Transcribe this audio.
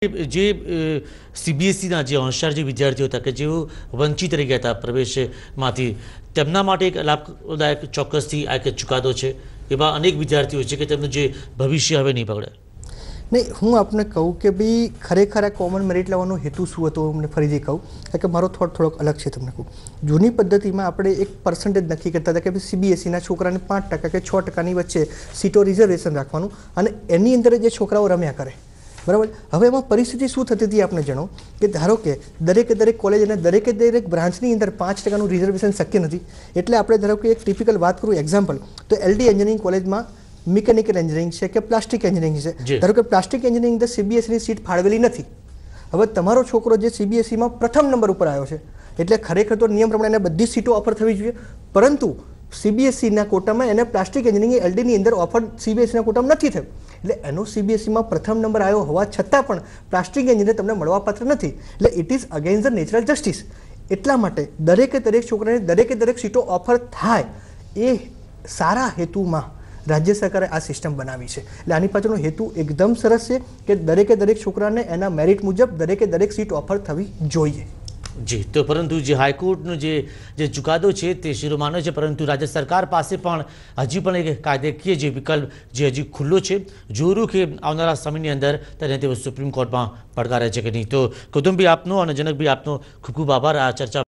જે સીબીએસઈના જે હોશિયાર જે વિદ્યાર્થીઓ હતા કે જેઓ વંચિત રહી ગયા હતા પ્રવેશમાંથી તેમના માટે એક લાભદાયક ચોક્કસથી આ એક ચુકાદો છે। એવા અનેક વિદ્યાર્થીઓ છે કે તેમનું જે ભવિષ્ય હવે નહીં બગડે। નહીં, હું આપને કહું કે ભાઈ ખરેખર આ કોમન મેરિટ લેવાનો હેતુ શું હતો અમને ફરીથી કહું, કારણ કે મારો થોટ થોડોક અલગ છે। તમને કહું, જૂની પદ્ધતિમાં આપણે એક પર્સન્ટેજ નક્કી કરતા હતા કે ભાઈ સીબીએસઈના છોકરાને 5% કે 6%ની વચ્ચે સીટો રિઝર્વેશન રાખવાનું અને એની અંદર જે છોકરાઓ રમ્યા કરે, બરાબર। હવે એમાં પરિસ્થિતિ શું થતી હતી આપને જણાવો કે ધારો કે દરેક કોલેજ અને દરેક બ્રાન્ચની અંદર 5%નું રિઝર્વેશન શક્ય નથી। એટલે આપણે ધારો કે એક ટિપિકલ વાત કરું, એક્ઝામ્પલ, તો એલડી એન્જિનિયરિંગ કોલેજમાં મિકેનિકલ એન્જિનિયરિંગ છે કે પ્લાસ્ટિક એન્જિનિયરિંગ છે, ધારો કે પ્લાસ્ટિક એન્જિનિયરિંગ અંદર સીબીએસઈની સીટ ફાળવેલી નથી। હવે તમારો છોકરો જે સીબીએસઈમાં પ્રથમ નંબર ઉપર આવ્યો છે, એટલે ખરેખર તો નિયમ પ્રમાણે એને બધી સીટો ઓફર થવી જોઈએ, પરંતુ સીબીએસઈના કોટામાં એને પ્લાસ્ટિક એન્જિનિયરિંગ એલડીની અંદર ઓફર સીબીએસઈના કોટામાં નથી થયો, એટલે એનો સીબીએસઈમાં પ્રથમ નંબર આવ્યો હોવા છતાં પણ પ્લાસ્ટિક એન્જિનિયર તમને મળવાપાત્ર નથી। એટલે it is against the natural justice. એટલા માટે દરેક છોકરાને દરેક સીટો ઓફર થાય એ સારા હેતુમાં રાજ્ય સરકારે આ સિસ્ટમ બનાવી છે। એટલે આની પાછળનો હેતુ એકદમ સરસ છે કે દરેક છોકરાને એના મેરિટ મુજબ દરેક સીટ ઓફર થવી જોઈએ। જી, તો પરંતુ જે હાઈકોર્ટનો જે ચુકાદો છે તે શિરોમાનો છે, પરંતુ રાજ્ય સરકાર પાસે પણ હજી પણ એક કાયદાકીય જે વિકલ્પ જે હજી ખુલ્લો છે। જોરું કે આવનારા સમયની અંદર તેને તેઓ સુપ્રીમ કોર્ટમાં પડકારે છે કે નહીં। તો કૌતમભાઈ આપનો અને જનકભાઈ આપનો ખૂબ ખૂબ આભાર આ ચર્ચા